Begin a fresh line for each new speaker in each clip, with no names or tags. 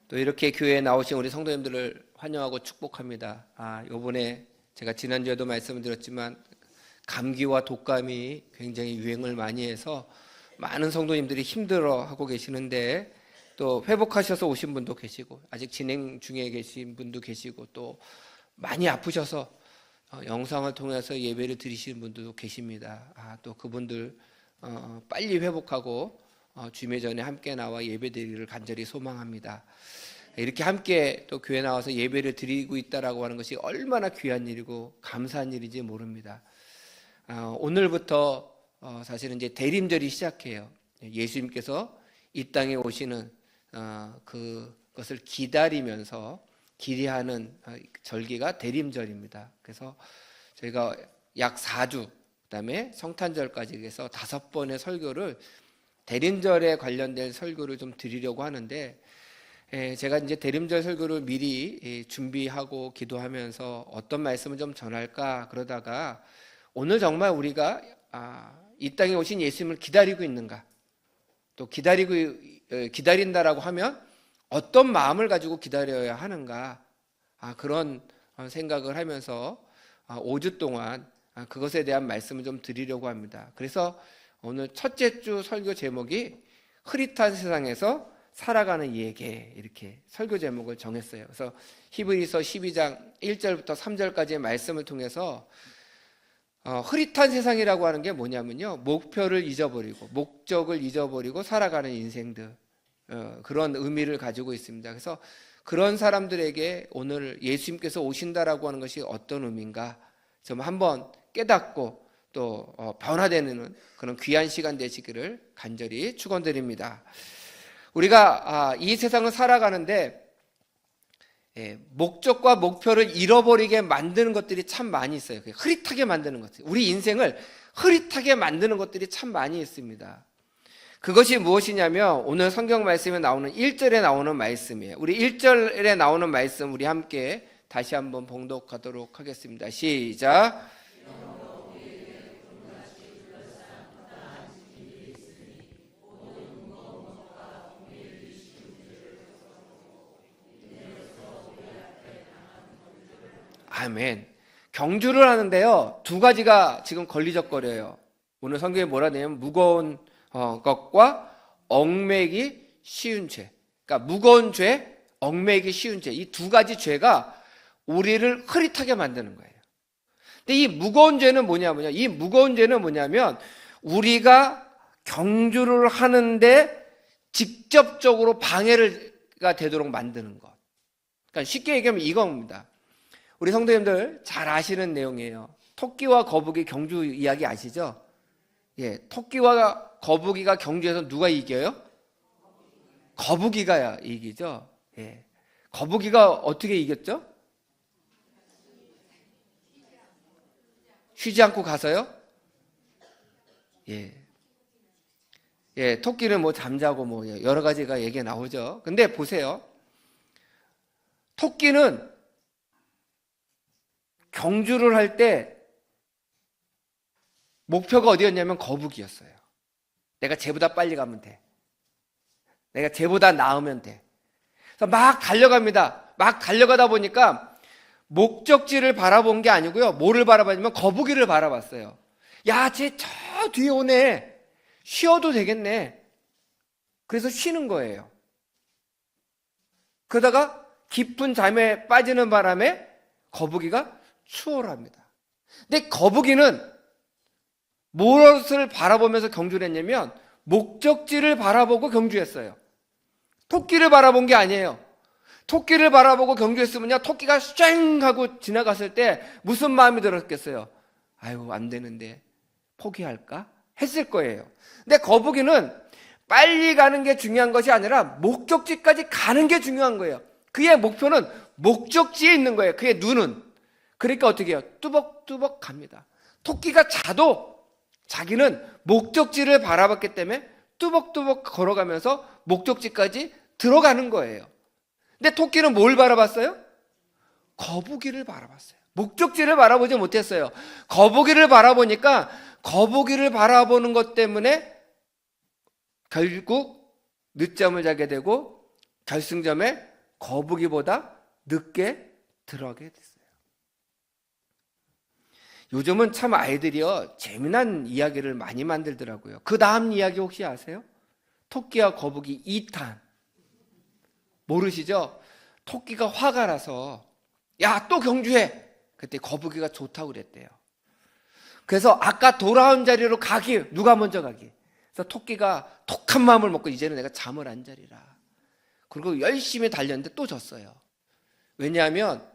또 이렇게 교회에 나오신 우리 성도님들을 환영하고 축복합니다. 요번에 제가 지난주에도 말씀을 드렸지만 감기와 독감이 굉장히 유행을 많이 해서 많은 성도님들이 힘들어하고 계시는데, 또 회복하셔서 오신 분도 계시고 아직 진행 중에 계신 분도 계시고 또 많이 아프셔서 영상을 통해서 예배를 드리시는 분들도 계십니다. 또 그분들 빨리 회복하고 주임의 전에 함께 나와 예배 드리기를 간절히 소망합니다. 이렇게 함께 또 교회 나와서 예배를 드리고 있다라고 하는 것이 얼마나 귀한 일이고 감사한 일인지 모릅니다. 오늘부터 사실은 이제 대림절이 시작해요. 예수님께서 이 땅에 오시는 그것을 기다리면서 기리하는 절기가 대림절입니다. 그래서 저희가 약 4주, 그다음에 성탄절까지 해서 5번의 설교를 대림절에 관련된 설교를 좀 드리려고 하는데, 제가 이제 대림절 설교를 미리 준비하고 기도하면서 어떤 말씀을 좀 전할까 그러다가, 오늘 정말 우리가 이 땅에 오신 예수님을 기다리고 있는가, 또 기다린다라고 하면 어떤 마음을 가지고 기다려야 하는가, 그런 생각을 하면서 5주 동안 그것에 대한 말씀을 좀 드리려고 합니다. 그래서 오늘 첫째 주 설교 제목이 흐릿한 세상에서 살아가는 이에게, 이렇게 설교 제목을 정했어요. 그래서 히브리서 12장 1절부터 3절까지의 말씀을 통해서 흐릿한 세상이라고 하는 게 뭐냐면요, 목표를 잊어버리고 목적을 잊어버리고 살아가는 인생들, 그런 의미를 가지고 있습니다. 그래서 그런 사람들에게 오늘 예수님께서 오신다라고 하는 것이 어떤 의미인가 좀 한번 깨닫고 또 변화되는 그런 귀한 시간 되시기를 간절히 축원드립니다. 우리가 이 세상을 살아가는데 목적과 목표를 잃어버리게 만드는 것들이 참 많이 있어요. 흐릿하게 만드는 것들, 우리 인생을 흐릿하게 만드는 것들이 참 많이 있습니다. 그것이 무엇이냐면 오늘 성경 말씀에 나오는 1절에 나오는 말씀이에요. 우리 1절에 나오는 말씀 우리 함께 다시 한번 봉독하도록 하겠습니다. 시작. 아멘. 경주를 하는데요, 두 가지가 지금 걸리적거려요. 오늘 성경에 뭐라 되냐면 무거운 것과 얽매기 쉬운 죄. 그러니까 무거운 죄, 얽매기 쉬운 죄, 이 두 가지 죄가 우리를 흐릿하게 만드는 거예요. 근데 이 무거운 죄는 뭐냐면요, 이 무거운 죄는 뭐냐면 우리가 경주를 하는데 직접적으로 방해가 되도록 만드는 것. 그러니까 쉽게 얘기하면 이겁니다. 우리 성도님들 잘 아시는 내용이에요. 토끼와 거북이 경주 이야기 아시죠? 토끼와 거북이가 경주에서 누가 이겨요? 거북이가 이기죠. 거북이가 어떻게 이겼죠? 쉬지 않고 가서요? 토끼는 뭐 잠자고 뭐 여러 가지가 얘기가 나오죠. 근데 보세요. 토끼는 경주를 할 때 목표가 어디였냐면 거북이였어요. 내가 쟤보다 빨리 가면 돼. 내가 쟤보다 나으면 돼. 그래서 막 달려갑니다. 막 달려가다 보니까 목적지를 바라본 게 아니고요, 뭐를 바라봤냐면 거북이를 바라봤어요. 야, 쟤 저 뒤에 오네. 쉬어도 되겠네. 그래서 쉬는 거예요. 그러다가 깊은 잠에 빠지는 바람에 거북이가 추월합니다. 근데 거북이는 무엇을 바라보면서 경주를 했냐면 목적지를 바라보고 경주했어요. 토끼를 바라본 게 아니에요. 토끼를 바라보고 경주했으면요, 토끼가 쉥 하고 지나갔을 때 무슨 마음이 들었겠어요? 아유, 안 되는데 포기할까? 했을 거예요. 근데 거북이는 빨리 가는 게 중요한 것이 아니라 목적지까지 가는 게 중요한 거예요. 그의 목표는 목적지에 있는 거예요. 그의 눈은. 그러니까 어떻게 해요? 뚜벅뚜벅 갑니다. 토끼가 자도 자기는 목적지를 바라봤기 때문에 뚜벅뚜벅 걸어가면서 목적지까지 들어가는 거예요. 근데 토끼는 뭘 바라봤어요? 거북이를 바라봤어요. 목적지를 바라보지 못했어요. 거북이를 바라보니까 거북이를 바라보는 것 때문에 결국 늦잠을 자게 되고 결승점에 거북이보다 늦게 들어가게 됐어요. 요즘은 참 아이들이요 재미난 이야기를 많이 만들더라고요. 그 다음 이야기 혹시 아세요? 토끼와 거북이 2탄. 모르시죠? 토끼가 화가 나서 야, 또 경주해. 그때 거북이가 좋다고 그랬대요. 그래서 아까 돌아온 자리로 가기, 누가 먼저 가기. 그래서 토끼가 독한 마음을 먹고 이제는 내가 잠을 안 자리라. 그리고 열심히 달렸는데 또 졌어요. 왜냐하면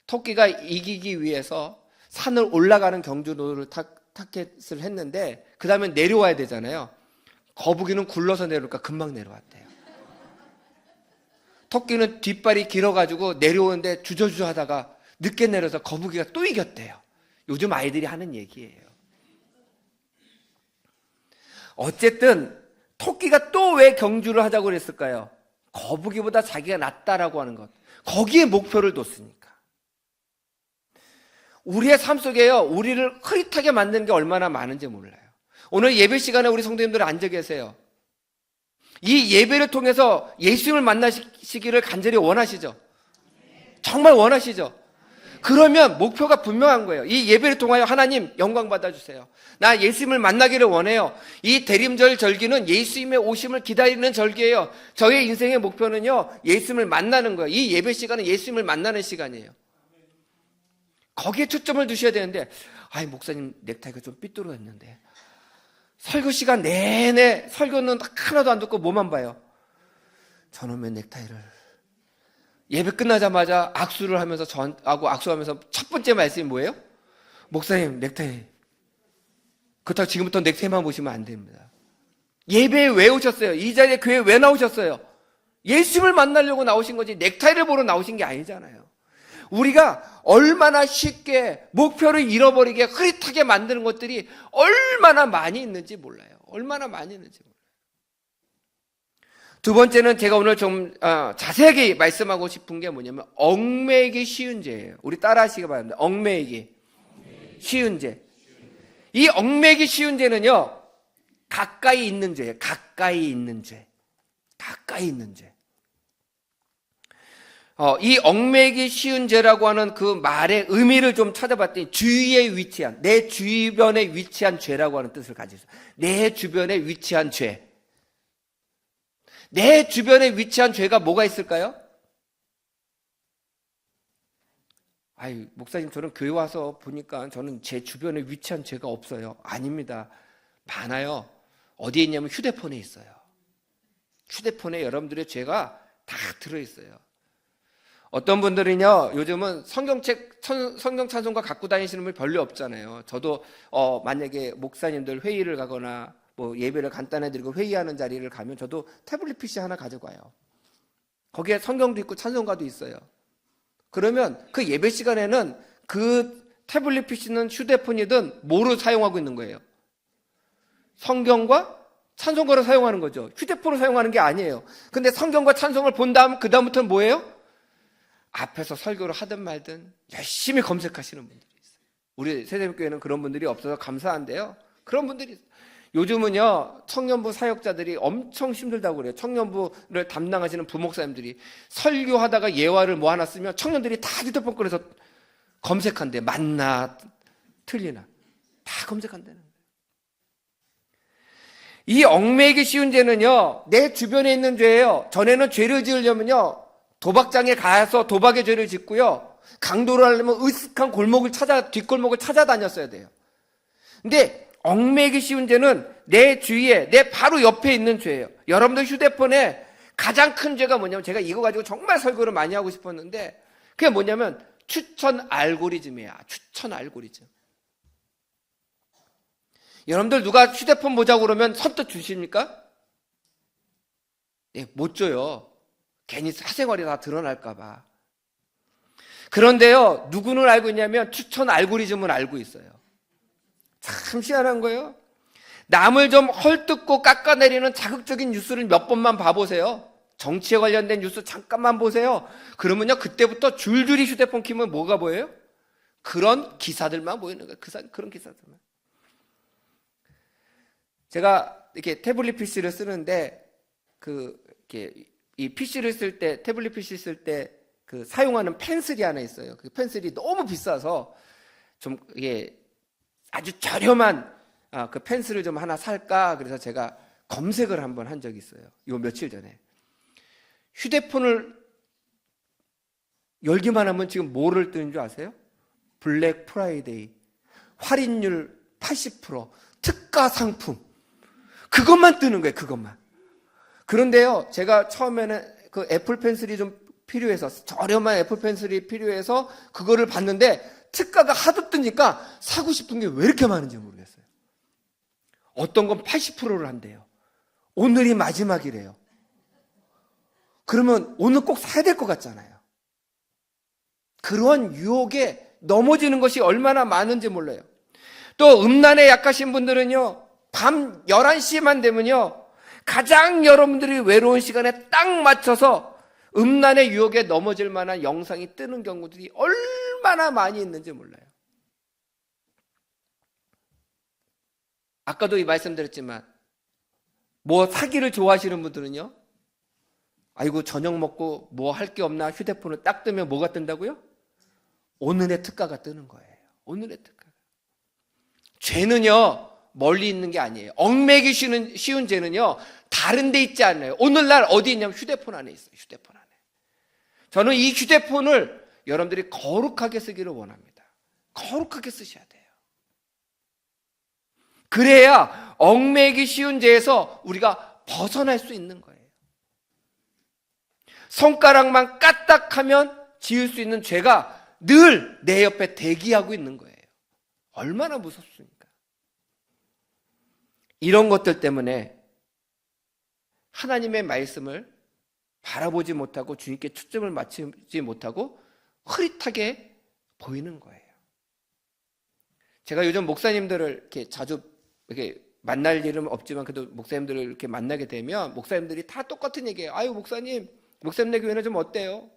토끼가 이기기 위해서 산을 올라가는 경주로를 타켓을 했는데 그 다음에 내려와야 되잖아요. 거북이는 굴러서 내려올까 금방 내려왔대요. 토끼는 뒷발이 길어가지고 내려오는데 주저주저 하다가 늦게 내려서 거북이가 또 이겼대요. 요즘 아이들이 하는 얘기예요. 어쨌든 토끼가 또 왜 경주를 하자고 그랬을까요? 거북이보다 자기가 낫다라고 하는 것. 거기에 목표를 뒀으니까. 우리의 삶 속에요, 우리를 흐릿하게 만드는 게 얼마나 많은지 몰라요. 오늘 예배 시간에 우리 성도님들 앉아 계세요. 이 예배를 통해서 예수님을 만나시기를 간절히 원하시죠? 정말 원하시죠? 그러면 목표가 분명한 거예요. 이 예배를 통하여 하나님 영광 받아주세요. 나 예수님을 만나기를 원해요. 이 대림절 절기는 예수님의 오심을 기다리는 절기예요. 저의 인생의 목표는요, 예수님을 만나는 거예요. 이 예배 시간은 예수님을 만나는 시간이에요. 거기에 초점을 두셔야 되는데, 아이 목사님 넥타이가 좀 삐뚤어졌는데 설교 시간 내내 설교는 하나도 안 듣고 뭐만 봐요. 저놈의 넥타이를. 예배 끝나자마자 악수를 하면서 저하고 악수하면서 첫 번째 말씀이 뭐예요? 목사님 넥타이. 그렇다고 지금부터 넥타이만 보시면 안 됩니다. 예배에 왜 오셨어요? 이 자리에 교회에 왜 나오셨어요? 예수님을 만나려고 나오신 거지 넥타이를 보러 나오신 게 아니잖아요. 우리가 얼마나 쉽게 목표를 잃어버리게 흐릿하게 만드는 것들이 얼마나 많이 있는지 몰라요. 얼마나 많이 있는지 몰라요. 두 번째는 제가 오늘 좀 자세하게 말씀하고 싶은 게 뭐냐면 얽매이기 쉬운 죄예요. 우리 따라 하시기 바랍니다. 얽매이기 쉬운 죄. 이 얽매이기 쉬운 죄는요, 가까이 있는 죄예요. 가까이 있는 죄. 가까이 있는 죄. 이 얽매이기 쉬운 죄라고 하는 그 말의 의미를 좀 찾아봤더니 주위에 위치한, 내 주변에 위치한 죄라고 하는 뜻을 가지고 있어요. 내 주변에 위치한 죄. 내 주변에 위치한 죄가 뭐가 있을까요? 아이, 목사님 저는 교회 와서 보니까 저는 제 주변에 위치한 죄가 없어요. 아닙니다. 많아요. 어디에 있냐면 휴대폰에 있어요. 휴대폰에 여러분들의 죄가 다 들어있어요. 어떤 분들은요, 요즘은 성경책, 성경 찬송가 갖고 다니시는 분이 별로 없잖아요. 저도 만약에 목사님들 회의를 가거나 뭐 예배를 간단히 드리고 회의하는 자리를 가면 저도 태블릿 PC 하나 가져가요. 거기에 성경도 있고 찬송가도 있어요. 그러면 그 예배 시간에는 그 태블릿 PC는 휴대폰이든 뭐로 사용하고 있는 거예요? 성경과 찬송가를 사용하는 거죠. 휴대폰을 사용하는 게 아니에요. 근데 성경과 찬송을 본 다음 그 다음부터는 뭐예요? 앞에서 설교를 하든 말든 열심히 검색하시는 분들이 있어요. 우리 세대교회는 그런 분들이 없어서 감사한데요. 그런 분들이 있어요. 요즘은요, 청년부 사역자들이 엄청 힘들다고 그래요. 청년부를 담당하시는 부목사님들이 설교하다가 예화를 뭐 하나 쓰면 청년들이 다 휴대폰 꺼내서 검색한대. 맞나 틀리나 다 검색한다는 거예요. 이 얽매이기 쉬운 죄는요, 내 주변에 있는 죄예요. 전에는 죄를 지으려면요, 도박장에 가서 도박의 죄를 짓고요, 강도를 하려면 으슥한 골목을 뒷골목을 찾아다녔어야 돼요. 근데 얽매이기 쉬운 죄는 내 주위에, 내 바로 옆에 있는 죄예요. 여러분들 휴대폰에 가장 큰 죄가 뭐냐면, 제가 이거 가지고 정말 설교를 많이 하고 싶었는데, 그게 뭐냐면 추천 알고리즘이야. 추천 알고리즘. 여러분들 누가 휴대폰 보자고 그러면 선뜻 주십니까? 네, 못 줘요. 괜히 사생활이 다 드러날까 봐. 그런데요, 누구는 알고 있냐면 추천 알고리즘은 알고 있어요. 참 희한한 거예요. 남을 좀 헐뜯고 깎아내리는 자극적인 뉴스를 몇 번만 봐보세요. 정치에 관련된 뉴스 잠깐만 보세요. 그러면요, 그때부터 줄줄이 휴대폰 키면 뭐가 보여요? 그런 기사들만 보이는 거예요. 그런 기사들만. 제가 이렇게 태블릿 PC를 쓰는데 이렇게 이 PC를 쓸 때, 태블릿 PC 쓸 때 그 사용하는 펜슬이 하나 있어요. 그 펜슬이 너무 비싸서 좀 이게 아주 저렴한 그 펜슬을 좀 하나 살까, 그래서 제가 검색을 한번 한 적이 있어요. 요 며칠 전에. 휴대폰을 열기만 하면 지금 뭐를 뜨는 줄 아세요? 블랙 프라이데이, 할인율 80%, 특가 상품, 그것만 뜨는 거예요. 그것만. 그런데요, 제가 처음에는 그 애플 펜슬이 좀 필요해서, 저렴한 애플 펜슬이 필요해서 그거를 봤는데 특가가 하도 뜨니까 사고 싶은 게 왜 이렇게 많은지 모르겠어요. 어떤 건 80%를 한대요. 오늘이 마지막이래요. 그러면 오늘 꼭 사야 될 것 같잖아요. 그런 유혹에 넘어지는 것이 얼마나 많은지 몰라요. 또 음란에 약하신 분들은요, 밤 11시만 되면요, 가장 여러분들이 외로운 시간에 딱 맞춰서 음란의 유혹에 넘어질 만한 영상이 뜨는 경우들이 얼마나 많이 있는지 몰라요. 아까도 이 말씀드렸지만 뭐 사기를 좋아하시는 분들은요, 아이고 저녁 먹고 뭐 할 게 없나 휴대폰을 딱 뜨면 뭐가 뜬다고요? 오늘의 특가가 뜨는 거예요. 오늘의 특가. 죄는요 멀리 있는 게 아니에요. 얽매기 쉬운 죄는요 다른 데 있지 않아요. 오늘날 어디 있냐면 휴대폰 안에 있어요. 휴대폰 안에. 저는 이 휴대폰을 여러분들이 거룩하게 쓰기를 원합니다. 거룩하게 쓰셔야 돼요. 그래야 얽매기 쉬운 죄에서 우리가 벗어날 수 있는 거예요. 손가락만 까딱하면 지을 수 있는 죄가 늘 내 옆에 대기하고 있는 거예요. 얼마나 무섭습니까? 이런 것들 때문에 하나님의 말씀을 바라보지 못하고 주님께 초점을 맞추지 못하고 흐릿하게 보이는 거예요. 제가 요즘 목사님들을 이렇게 자주 이렇게 만날 일은 없지만 그래도 목사님들을 이렇게 만나게 되면 목사님들이 다 똑같은 얘기예요. 아유 목사님네 교회는 좀 어때요?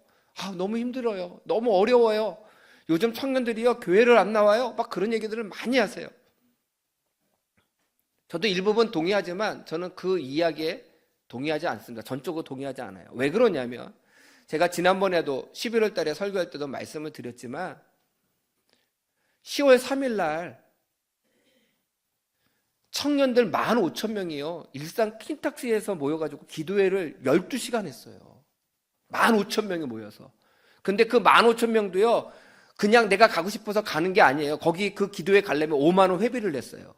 너무 힘들어요. 너무 어려워요. 요즘 청년들이요 교회를 안 나와요. 막 그런 얘기들을 많이 하세요. 저도 일부분 동의하지만 저는 그 이야기에 동의하지 않습니다. 전적으로 동의하지 않아요. 왜 그러냐면 제가 지난번에도 11월 달에 설교할 때도 말씀을 드렸지만 10월 3일 날 청년들 15,000명이요 일산 킨탁시에서 모여가지고 기도회를 12시간 했어요. 15,000명이 모여서. 근데 그 15,000명도요 그냥 내가 가고 싶어서 가는 게 아니에요. 거기 그 기도회 가려면 5만 원 회비를 냈어요.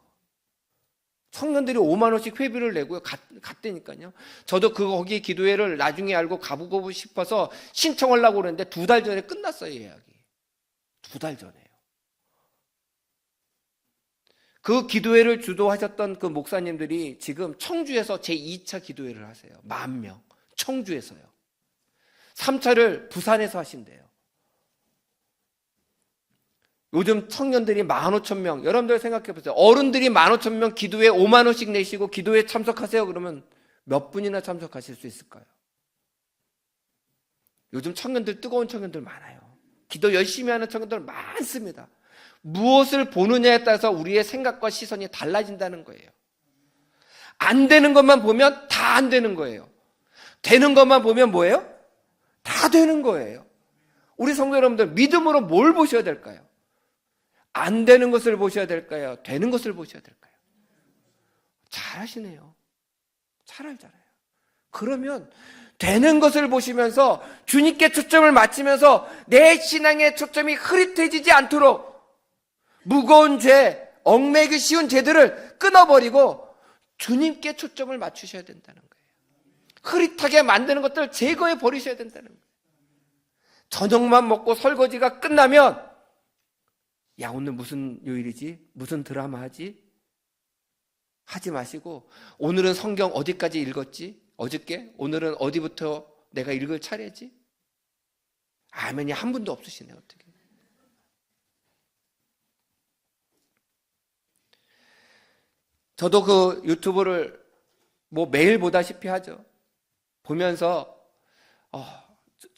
청년들이 5만 원씩 회비를 내고요 갔다니까요. 저도 거기 기도회를 나중에 알고 가보고 싶어서 신청하려고 그랬는데 2달 전에 끝났어요. 예약이 2달 전에요. 그 기도회를 주도하셨던 그 목사님들이 지금 청주에서 제2차 기도회를 하세요. 10,000명 청주에서요. 3차를 부산에서 하신대요. 요즘 청년들이 15,000명, 여러분들 생각해 보세요. 어른들이 15,000명 기도회 5만 원씩 내시고 기도회 참석하세요. 그러면 몇 분이나 참석하실 수 있을까요? 요즘 청년들, 뜨거운 청년들 많아요. 기도 열심히 하는 청년들 많습니다. 무엇을 보느냐에 따라서 우리의 생각과 시선이 달라진다는 거예요. 안 되는 것만 보면 다 안 되는 거예요. 되는 것만 보면 뭐예요? 다 되는 거예요. 우리 성도 여러분들 믿음으로 뭘 보셔야 될까요? 안 되는 것을 보셔야 될까요? 되는 것을 보셔야 될까요? 잘하시네요. 잘 알잖아요. 그러면 되는 것을 보시면서 주님께 초점을 맞추면서 내 신앙의 초점이 흐릿해지지 않도록 무거운 죄, 얽매기 쉬운 죄들을 끊어버리고 주님께 초점을 맞추셔야 된다는 거예요. 흐릿하게 만드는 것들을 제거해 버리셔야 된다는 거예요. 저녁만 먹고 설거지가 끝나면 야 오늘 무슨 요일이지? 무슨 드라마 하지? 하지 마시고 오늘은 성경 어디까지 읽었지? 어저께? 오늘은 어디부터 내가 읽을 차례지? 아멘이 한 분도 없으시네. 어떻게 저도 그 유튜브를 뭐 매일 보다시피 하죠. 보면서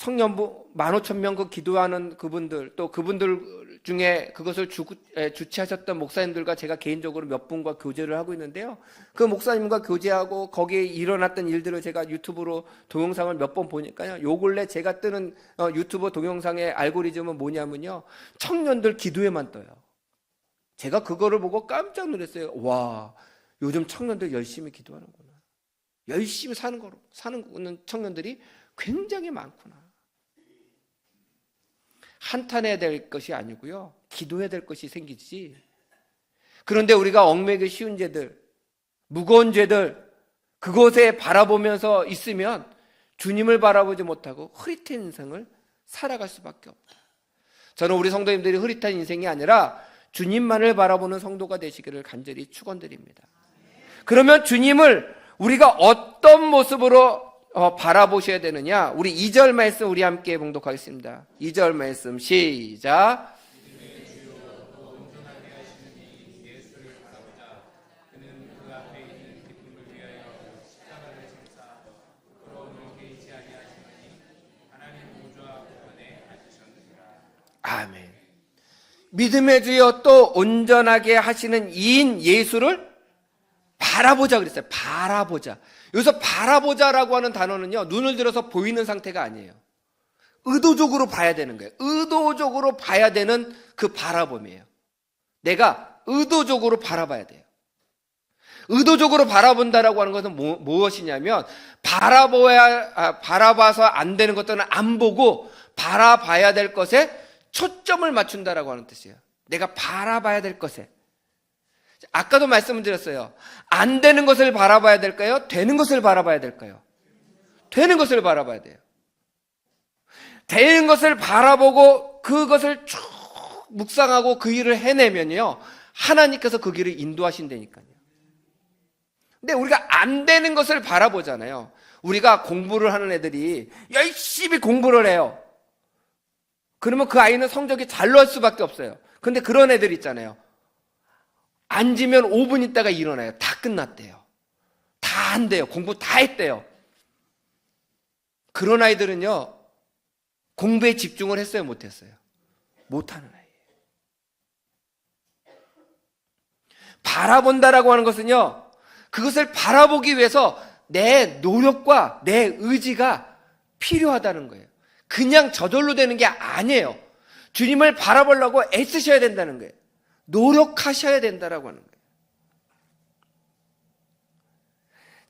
청년부 15,000명 그 기도하는 그분들, 또 그분들 중에 그것을 주최하셨던 목사님들과 제가 개인적으로 몇 분과 교제를 하고 있는데요. 그 목사님과 교제하고 거기에 일어났던 일들을 제가 유튜브로 동영상을 몇 번 보니까요. 요 근래 제가 뜨는 유튜브 동영상의 알고리즘은 뭐냐면요, 청년들 기도에만 떠요. 제가 그거를 보고 깜짝 놀랐어요. 와, 요즘 청년들 열심히 기도하는구나. 열심히 사는 청년들이 굉장히 많구나. 한탄해야 될 것이 아니고요, 기도해야 될 것이 생기지. 그런데 우리가 얽매기 쉬운 죄들, 무거운 죄들, 그곳에 바라보면서 있으면 주님을 바라보지 못하고 흐릿한 인생을 살아갈 수밖에 없다. 저는 우리 성도님들이 흐릿한 인생이 아니라 주님만을 바라보는 성도가 되시기를 간절히 축원드립니다. 그러면 주님을 우리가 어떤 모습으로 바라보셔야 되느냐? 우리 2절 말씀 우리 함께 봉독하겠습니다. 2절 말씀 시작. 아멘. 믿음의 주여 또 온전하게 하시는 이인 예수를 바라보자 그랬어요. 바라보자. 여기서 바라보자라고 하는 단어는요, 눈을 들어서 보이는 상태가 아니에요. 의도적으로 봐야 되는 거예요. 의도적으로 봐야 되는 그 바라봄이에요. 내가 의도적으로 바라봐야 돼요. 의도적으로 바라본다라고 하는 것은 무엇이냐면, 바라봐서 안 되는 것들은 안 보고 바라봐야 될 것에 초점을 맞춘다라고 하는 뜻이에요. 내가 바라봐야 될 것에. 아까도 말씀을 드렸어요. 안 되는 것을 바라봐야 될까요? 되는 것을 바라봐야 될까요? 되는 것을 바라봐야 돼요. 되는 것을 바라보고 그것을 쭉 묵상하고 그 일을 해내면요, 하나님께서 그 길을 인도하신다니까요. 근데 우리가 안 되는 것을 바라보잖아요. 우리가 공부를 하는 애들이 열심히 공부를 해요. 그러면 그 아이는 성적이 잘 나올 수밖에 없어요. 근데 그런 애들 있잖아요. 앉으면 5분 있다가 일어나요. 다 끝났대요. 다 한대요. 공부 다 했대요. 그런 아이들은요, 공부에 집중을 했어요, 못했어요? 못하는 아이예요. 바라본다라고 하는 것은요, 그것을 바라보기 위해서 내 노력과 내 의지가 필요하다는 거예요. 그냥 저절로 되는 게 아니에요. 주님을 바라보려고 애쓰셔야 된다는 거예요. 노력하셔야 된다라고 하는 거예요.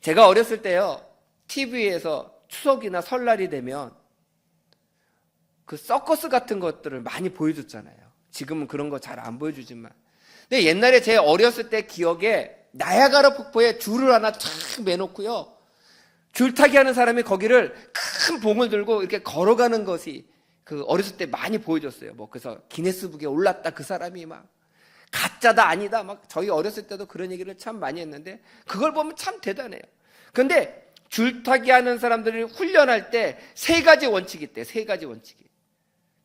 제가 어렸을 때요, TV에서 추석이나 설날이 되면 그 서커스 같은 것들을 많이 보여줬잖아요. 지금은 그런 거 잘 안 보여주지만. 근데 옛날에 제 어렸을 때 기억에 나야가라 폭포에 줄을 하나 탁 매놓고요, 줄타기 하는 사람이 거기를 큰 봉을 들고 이렇게 걸어가는 것이 그 어렸을 때 많이 보여줬어요. 그래서 기네스북에 올랐다, 그 사람이 막 가짜다 아니다 막, 저희 어렸을 때도 그런 얘기를 참 많이 했는데 그걸 보면 참 대단해요. 그런데 줄타기 하는 사람들을 훈련할 때 세 가지 원칙이 있대요. 세 가지 원칙이.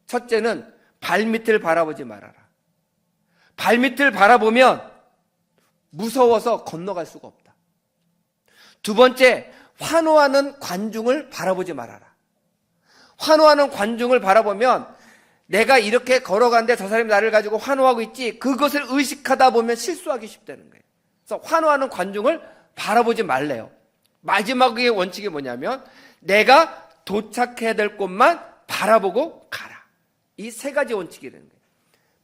첫째는 발밑을 바라보지 말아라. 발밑을 바라보면 무서워서 건너갈 수가 없다. 두 번째, 환호하는 관중을 바라보지 말아라. 환호하는 관중을 바라보면 내가 이렇게 걸어가는데 저 사람이 나를 가지고 환호하고 있지, 그것을 의식하다 보면 실수하기 쉽다는 거예요. 그래서 환호하는 관중을 바라보지 말래요. 마지막의 원칙이 뭐냐면, 내가 도착해야 될 곳만 바라보고 가라. 이 세 가지 원칙이 되는 거예요.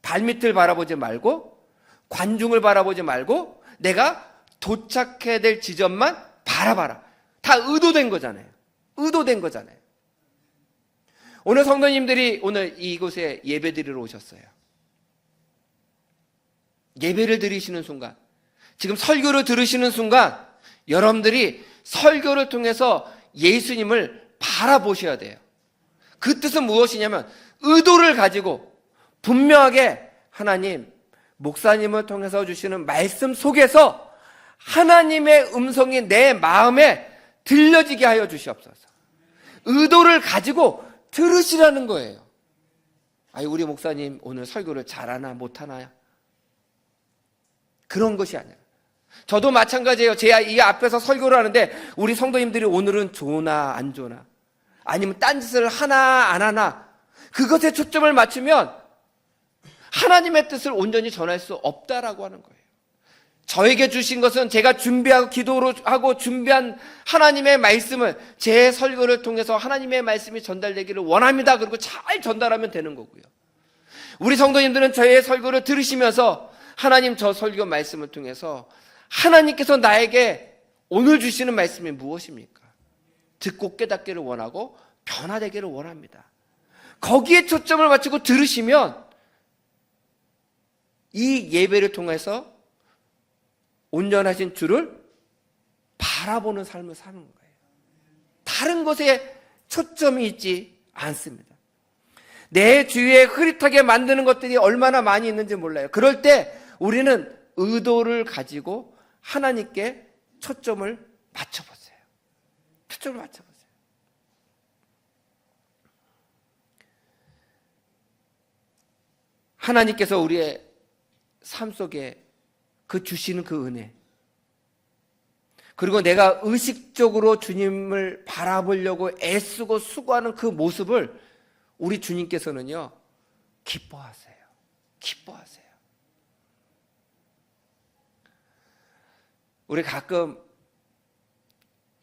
발밑을 바라보지 말고, 관중을 바라보지 말고, 내가 도착해야 될 지점만 바라봐라. 다 의도된 거잖아요. 의도된 거잖아요. 오늘 성도님들이 오늘 이곳에 예배 드리러 오셨어요. 예배를 드리시는 순간, 지금 설교를 들으시는 순간, 여러분들이 설교를 통해서 예수님을 바라보셔야 돼요. 그 뜻은 무엇이냐면, 의도를 가지고 분명하게 하나님, 목사님을 통해서 주시는 말씀 속에서 하나님의 음성이 내 마음에 들려지게 하여 주시옵소서. 의도를 가지고 들으시라는 거예요. 우리 목사님 오늘 설교를 잘하나 못하나, 그런 것이 아니라, 저도 마찬가지예요. 제 이 앞에서 설교를 하는데 우리 성도님들이 오늘은 좋나 안 좋나, 아니면 딴짓을 하나 안 하나, 그것에 초점을 맞추면 하나님의 뜻을 온전히 전할 수 없다라고 하는 거예요. 저에게 주신 것은 제가 준비하고 기도로 하고 준비한 하나님의 말씀을 제 설교를 통해서 하나님의 말씀이 전달되기를 원합니다. 그리고 잘 전달하면 되는 거고요. 우리 성도님들은 저의 설교를 들으시면서 하나님 저 설교 말씀을 통해서 하나님께서 나에게 오늘 주시는 말씀이 무엇입니까? 듣고 깨닫기를 원하고 변화되기를 원합니다. 거기에 초점을 맞추고 들으시면 이 예배를 통해서 온전하신 주를 바라보는 삶을 사는 거예요. 다른 것에 초점이 있지 않습니다. 내 주위에 흐릿하게 만드는 것들이 얼마나 많이 있는지 몰라요. 그럴 때 우리는 의도를 가지고 하나님께 초점을 맞춰보세요. 초점을 맞춰보세요. 하나님께서 우리의 삶 속에 그 주시는 그 은혜, 그리고 내가 의식적으로 주님을 바라보려고 애쓰고 수고하는 그 모습을 우리 주님께서는요, 기뻐하세요. 기뻐하세요. 우리 가끔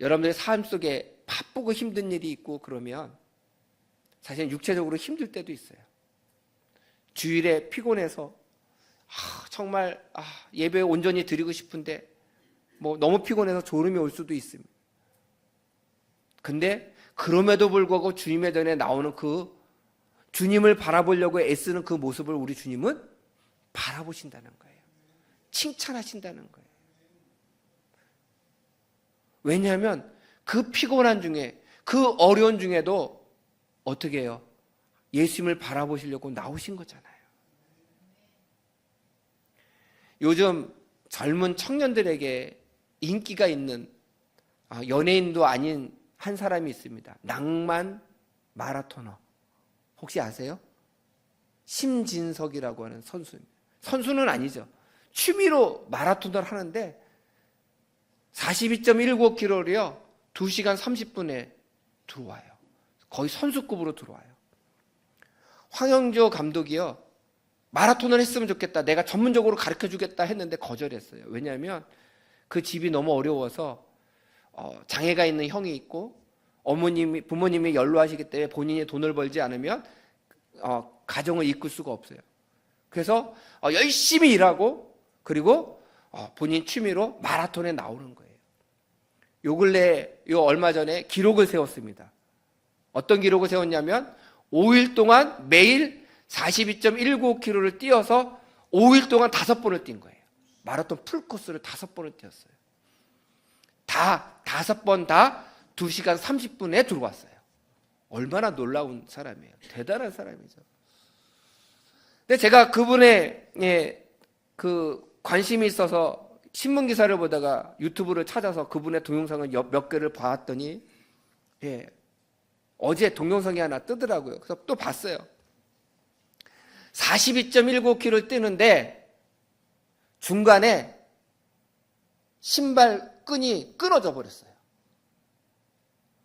여러분들의 삶 속에 바쁘고 힘든 일이 있고 그러면 사실 육체적으로 힘들 때도 있어요. 주일에 피곤해서 정말 예배 온전히 드리고 싶은데 너무 피곤해서 졸음이 올 수도 있습니다. 근데 그럼에도 불구하고 주님의 전에 나오는 그 주님을 바라보려고 애쓰는 그 모습을 우리 주님은 바라보신다는 거예요. 칭찬하신다는 거예요. 왜냐하면 그 피곤한 중에, 그 어려운 중에도 어떻게 해요? 예수님을 바라보시려고 나오신 거잖아요. 요즘 젊은 청년들에게 인기가 있는 연예인도 아닌 한 사람이 있습니다. 낭만 마라토너. 혹시 아세요? 심진석이라고 하는 선수입니다. 선수는 아니죠. 취미로 마라톤을 하는데 42.195km를요 2시간 30분에 들어와요. 거의 선수급으로 들어와요. 황영조 감독이요, 마라톤을 했으면 좋겠다, 내가 전문적으로 가르쳐주겠다 했는데 거절했어요. 왜냐하면 그 집이 너무 어려워서 장애가 있는 형이 있고 부모님이 연로하시기 때문에 본인이 돈을 벌지 않으면 가정을 이끌 수가 없어요. 그래서 열심히 일하고 그리고 본인 취미로 마라톤에 나오는 거예요. 요 근래 얼마 전에 기록을 세웠습니다. 어떤 기록을 세웠냐면 5일 동안 매일 42.195km를 뛰어서 5일 동안 5번을 뛴 거예요. 마라톤 풀코스를 5번을 뛰었어요. 다 5번 다 2시간 30분에 들어왔어요. 얼마나 놀라운 사람이에요. 대단한 사람이죠. 근데 제가 그분의 그 관심이 있어서 신문 기사를 보다가 유튜브를 찾아서 그분의 동영상을 몇 개를 봤더니 어제 동영상이 하나 뜨더라고요. 그래서 또 봤어요. 42.195km를 뛰는데 중간에 신발 끈이 끊어져 버렸어요.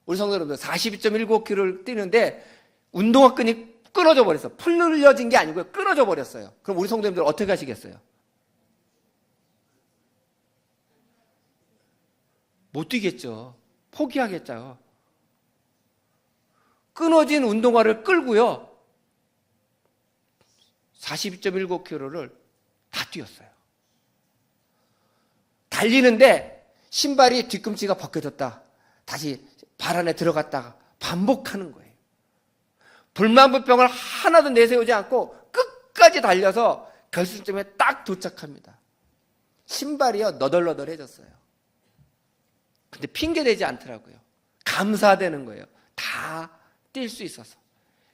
우리 성도 여러분들, 42.195km를 뛰는데 운동화 끈이 끊어져 버렸어요. 풀려진 게 아니고요, 끊어져 버렸어요. 그럼 우리 성도님들 어떻게 하시겠어요? 못 뛰겠죠. 포기하겠죠. 끊어진 운동화를 끌고요 42.195km를 다 뛰었어요. 달리는데 신발이 뒤꿈치가 벗겨졌다, 다시 발 안에 들어갔다가 반복하는 거예요. 불만불평을 하나도 내세우지 않고 끝까지 달려서 결승점에 딱 도착합니다. 신발이요 너덜너덜해졌어요. 근데 핑계대지 않더라고요. 감사되는 거예요. 다 뛸 수 있어서,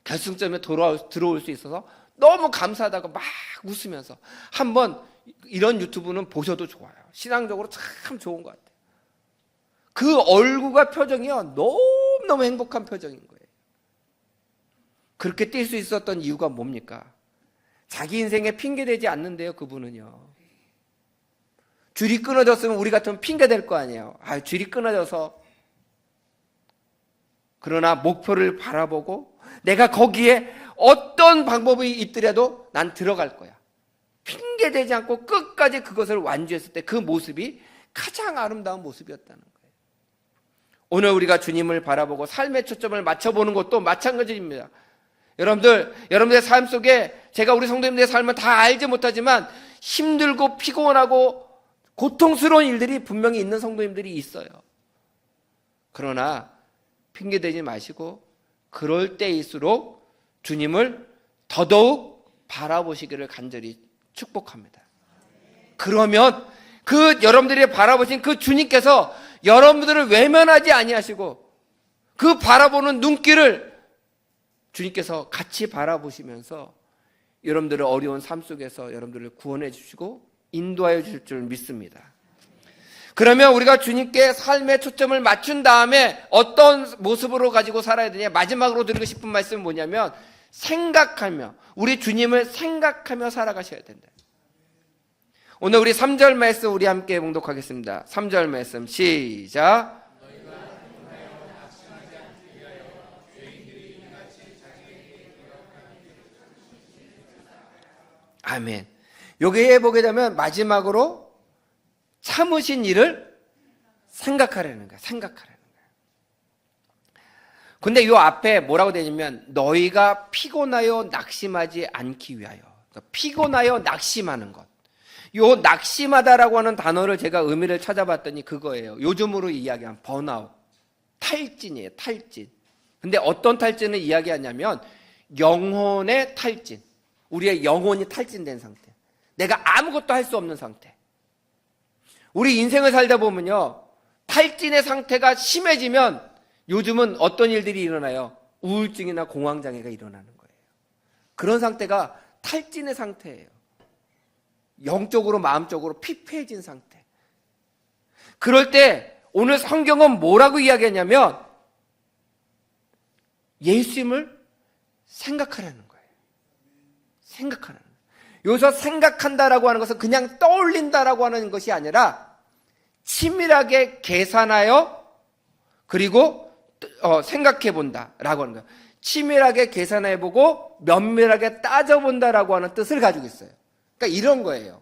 결승점에 들어올 수 있어서 너무 감사하다고 막 웃으면서. 한번 이런 유튜브는 보셔도 좋아요. 신앙적으로 참 좋은 것 같아요. 그 얼굴과 표정이요 너무너무 행복한 표정인 거예요. 그렇게 뛸 수 있었던 이유가 뭡니까? 자기 인생에 핑계대지 않는데요. 그분은요, 줄이 끊어졌으면 우리 같으면 핑계댈 거 아니에요. 줄이 끊어져서 그러나 목표를 바라보고 내가 거기에 어떤 방법이 있더라도 난 들어갈 거야. 핑계대지 않고 끝까지 그것을 완주했을 때 그 모습이 가장 아름다운 모습이었다는 거예요. 오늘 우리가 주님을 바라보고 삶의 초점을 맞춰보는 것도 마찬가지입니다. 여러분들의 삶 속에 제가 우리 성도님들의 삶을 다 알지 못하지만 힘들고 피곤하고 고통스러운 일들이 분명히 있는 성도님들이 있어요. 그러나 핑계대지 마시고 그럴 때일수록 주님을 더더욱 바라보시기를 간절히 축복합니다. 그러면 그 여러분들이 바라보신 그 주님께서 여러분들을 외면하지 아니하시고 그 바라보는 눈길을 주님께서 같이 바라보시면서 여러분들의 어려운 삶 속에서 여러분들을 구원해 주시고 인도하여 주실 줄 믿습니다. 그러면 우리가 주님께 삶의 초점을 맞춘 다음에 어떤 모습으로 가지고 살아야 되냐? 마지막으로 드리고 싶은 말씀은 뭐냐면 생각하며, 우리 주님을 생각하며 살아가셔야 된다. 오늘 우리 3절 말씀 우리 함께 봉독하겠습니다. 3절 말씀 시작. 아멘. 여기에 보게 되면 마지막으로 참으신 일을 생각하라는 거야. 생각하라는 거야. 근데 이 앞에 뭐라고 되냐면 너희가 피곤하여 낙심하지 않기 위하여. 그러니까 피곤하여 낙심하는 것. 요 낙심하다라고 하는 단어를 제가 의미를 찾아봤더니 그거예요. 요즘으로 이야기한 번아웃, 탈진이에요. 탈진. 근데 어떤 탈진을 이야기하냐면 영혼의 탈진. 우리의 영혼이 탈진된 상태. 내가 아무것도 할 수 없는 상태. 우리 인생을 살다 보면요, 탈진의 상태가 심해지면 요즘은 어떤 일들이 일어나요? 우울증이나 공황장애가 일어나는 거예요. 그런 상태가 탈진의 상태예요. 영적으로 마음적으로 피폐해진 상태. 그럴 때 오늘 성경은 뭐라고 이야기하냐면 예수님을 생각하라는 거예요. 생각하라는 거예요. 여기서 생각한다라고 하는 것은 그냥 떠올린다라고 하는 것이 아니라 치밀하게 계산하여 그리고 생각해 본다라고 하는 거예요. 치밀하게 계산해 보고 면밀하게 따져 본다라고 하는 뜻을 가지고 있어요. 그러니까 이런 거예요.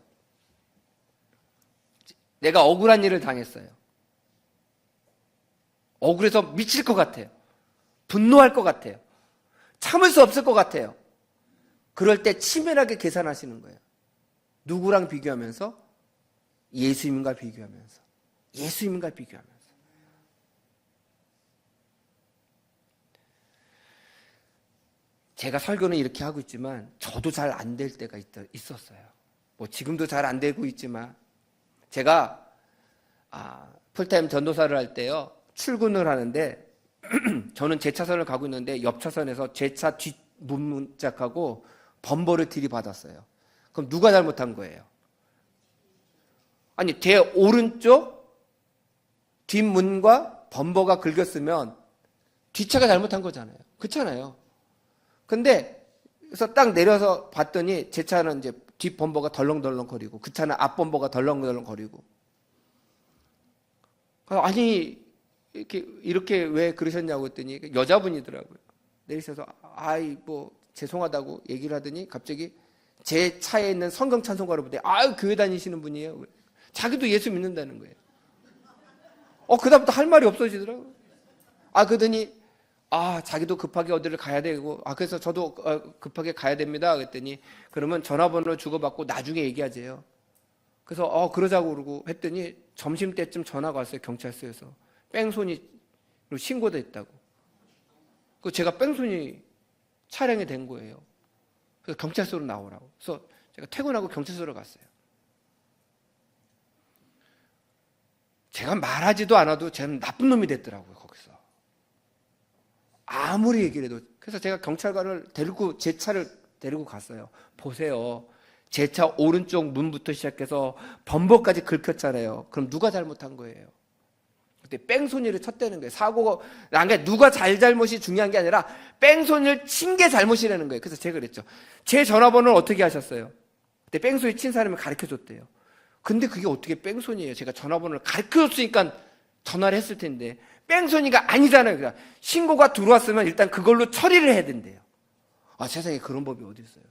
내가 억울한 일을 당했어요. 억울해서 미칠 것 같아요. 분노할 것 같아요. 참을 수 없을 것 같아요. 그럴 때 치밀하게 계산하시는 거예요. 누구랑 비교하면서? 예수님과 비교하면서. 예수님과 비교하면서. 제가 설교는 이렇게 하고 있지만 저도 잘 안 될 때가 있었어요. 뭐 지금도 잘 안 되고 있지만 제가 풀타임 전도사를 할 때요, 출근을 하는데 저는 제 차선을 가고 있는데 옆 차선에서 제 차 뒷 문짝하고 범버를 들이받았어요. 그럼 누가 잘못한 거예요? 아니, 제 오른쪽 뒷문과 범버가 긁혔으면 뒷차가 잘못한 거잖아요. 그렇잖아요. 근데 그래서 딱 내려서 봤더니 제 차는 이제 뒷 범버가 덜렁덜렁 거리고 그 차는 앞 범버가 덜렁덜렁 거리고. 아니, 이렇게 왜 그러셨냐고 했더니 여자분이더라고요. 내리셔서 뭐 죄송하다고 얘기를 하더니 갑자기 제 차에 있는 성경 찬송가를 보더니 교회 다니시는 분이에요. 자기도 예수 믿는다는 거예요. 그다음부터 할 말이 없어지더라고요. 그러더니 자기도 급하게 어디를 가야 되고 그래서 저도 급하게 가야 됩니다. 그랬더니 그러면 전화번호를 주고받고 나중에 얘기하재요. 그래서 그러자고 그러고 했더니 점심때쯤 전화가 왔어요. 경찰서에서 뺑소니로 신고됐다고. 그 제가 뺑소니 촬영이 된 거예요. 그래서 경찰서로 나오라고. 그래서 제가 퇴근하고 경찰서로 갔어요. 제가 말하지도 않아도 쟤는 나쁜 놈이 됐더라고요. 거기서 아무리 얘기를 해도. 그래서 제가 경찰관을 제 차를 데리고 갔어요. 보세요, 제 차 오른쪽 문부터 시작해서 범버까지 긁혔잖아요. 그럼 누가 잘못한 거예요? 그때 뺑소니를 쳤다는 거예요. 사고가 난 게 누가 잘못이 중요한 게 아니라 뺑소니를 친 게 잘못이라는 거예요. 그래서 제가 그랬죠. 제 전화번호를 어떻게 하셨어요? 그때 뺑소니 친 사람이 가르쳐줬대요. 근데 그게 어떻게 뺑소니예요? 제가 전화번호를 가르쳐줬으니까 전화를 했을 텐데 뺑소니가 아니잖아요. 그러니까 신고가 들어왔으면 일단 그걸로 처리를 해야 된대요. 세상에 그런 법이 어디 있어요.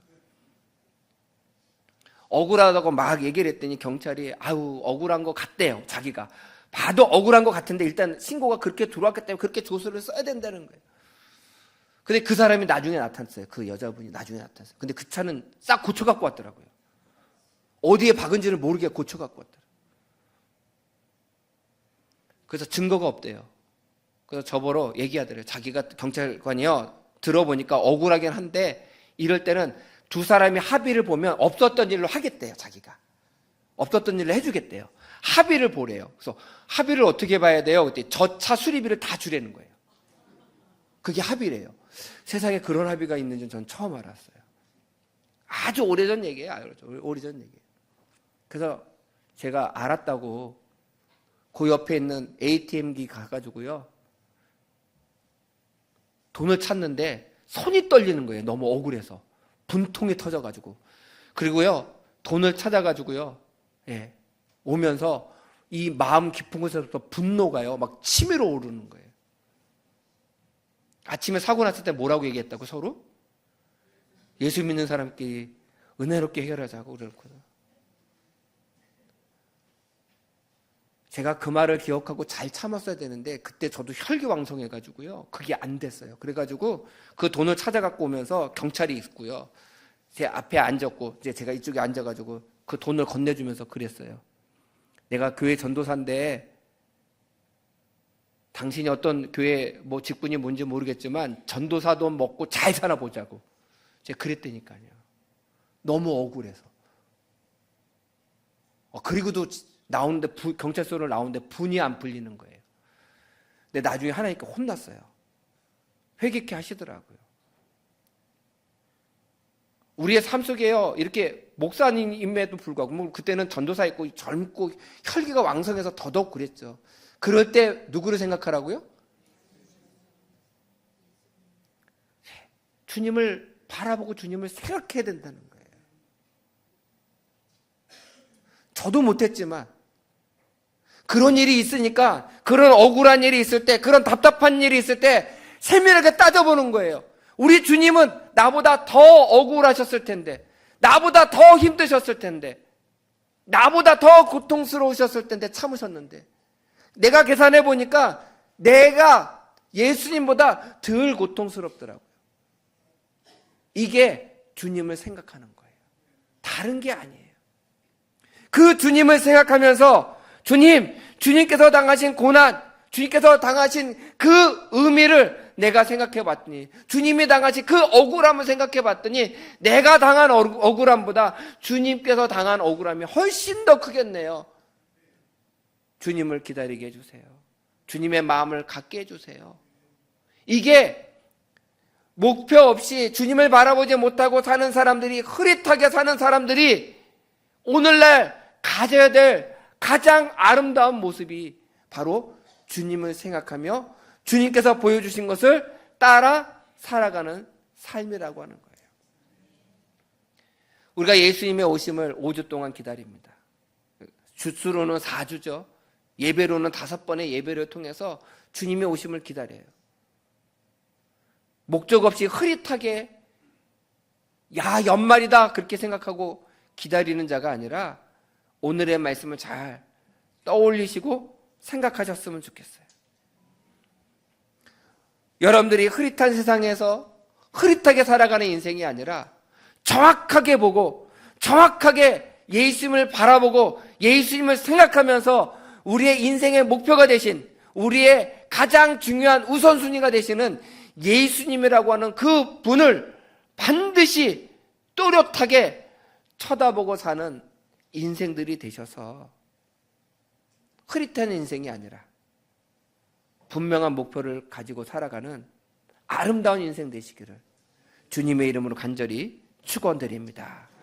억울하다고 막 얘기를 했더니 경찰이 억울한 거 같대요. 자기가 봐도 억울한 거 같은데 일단 신고가 그렇게 들어왔기 때문에 그렇게 조서를 써야 된다는 거예요. 근데 그 사람이 나중에 나타났어요. 그 여자분이 나중에 나타났어요. 근데 그 차는 싹 고쳐갖고 왔더라고요. 어디에 박은지를 모르게 고쳐갖고 왔더라고요. 그래서 증거가 없대요. 그래서 저보러 얘기하더래요. 자기가 경찰관이요, 들어보니까 억울하긴 한데 이럴 때는 두 사람이 합의를 보면 없었던 일로 하겠대요. 자기가 없었던 일로 해주겠대요. 합의를 보래요. 그래서 합의를 어떻게 봐야 돼요? 그때 저 차 수리비를 다 주라는 거예요. 그게 합의래요. 세상에 그런 합의가 있는지 전 처음 알았어요. 아주 오래전 얘기예요. 오래전 얘기예요. 그래서 제가 알았다고 그 옆에 있는 ATM기 가가지고요, 돈을 찾는데 손이 떨리는 거예요. 너무 억울해서. 분통이 터져가지고. 그리고요, 돈을 찾아가지고요, 오면서 이 마음 깊은 곳에서부터 분노가요, 막 치밀어 오르는 거예요. 아침에 사고 났을 때 뭐라고 얘기했다고 서로? 예수 믿는 사람끼리 은혜롭게 해결하자고 그랬거든요. 제가 그 말을 기억하고 잘 참았어야 되는데 그때 저도 혈기왕성해가지고요, 그게 안 됐어요. 그래가지고 그 돈을 찾아갖고 오면서 경찰이 있고요, 제 앞에 앉았고 이제 제가 이쪽에 앉아가지고 그 돈을 건네주면서 그랬어요. 내가 교회 전도사인데 당신이 어떤 교회 직분이 뭔지 모르겠지만 전도사 돈 먹고 잘 사나 보자고 제가 그랬다니까요. 너무 억울해서. 그리고도 나오는데 경찰서를 나오는데 분이 안 풀리는 거예요. 근데 나중에 하나님께 혼났어요. 회개케 하시더라고요. 우리의 삶 속에요, 이렇게 목사님임에도 불구하고, 그때는 전도사 있고 젊고 혈기가 왕성해서 더더욱 그랬죠. 그럴 때 누구를 생각하라고요? 주님을 바라보고 주님을 생각해야 된다는 거예요. 저도 못했지만 그런 일이 있으니까, 그런 억울한 일이 있을 때, 그런 답답한 일이 있을 때 세밀하게 따져보는 거예요. 우리 주님은 나보다 더 억울하셨을 텐데, 나보다 더 힘드셨을 텐데, 나보다 더 고통스러우셨을 텐데 참으셨는데, 내가 계산해 보니까 내가 예수님보다 덜 고통스럽더라고요. 이게 주님을 생각하는 거예요. 다른 게 아니에요. 그 주님을 생각하면서 주님께서 당하신 고난, 주님께서 당하신 그 의미를 내가 생각해 봤더니, 주님이 당하신 그 억울함을 생각해 봤더니 내가 당한 억울함보다 주님께서 당한 억울함이 훨씬 더 크겠네요. 주님을 기다리게 해주세요. 주님의 마음을 갖게 해주세요. 이게 목표 없이 주님을 바라보지 못하고 사는 사람들이, 흐릿하게 사는 사람들이 오늘날 가져야 될 가장 아름다운 모습이 바로 주님을 생각하며 주님께서 보여주신 것을 따라 살아가는 삶이라고 하는 거예요. 우리가 예수님의 오심을 5주 동안 기다립니다. 주수로는 4주죠. 예배로는 5번의 예배를 통해서 주님의 오심을 기다려요. 목적 없이 흐릿하게 연말이다 그렇게 생각하고 기다리는 자가 아니라 오늘의 말씀을 잘 떠올리시고 생각하셨으면 좋겠어요. 여러분들이 흐릿한 세상에서 흐릿하게 살아가는 인생이 아니라 정확하게 보고 정확하게 예수님을 바라보고 예수님을 생각하면서 우리의 인생의 목표가 되신, 우리의 가장 중요한 우선순위가 되시는 예수님이라고 하는 그 분을 반드시 또렷하게 쳐다보고 사는 인생들이 되셔서 흐릿한 인생이 아니라 분명한 목표를 가지고 살아가는 아름다운 인생 되시기를 주님의 이름으로 간절히 축원드립니다.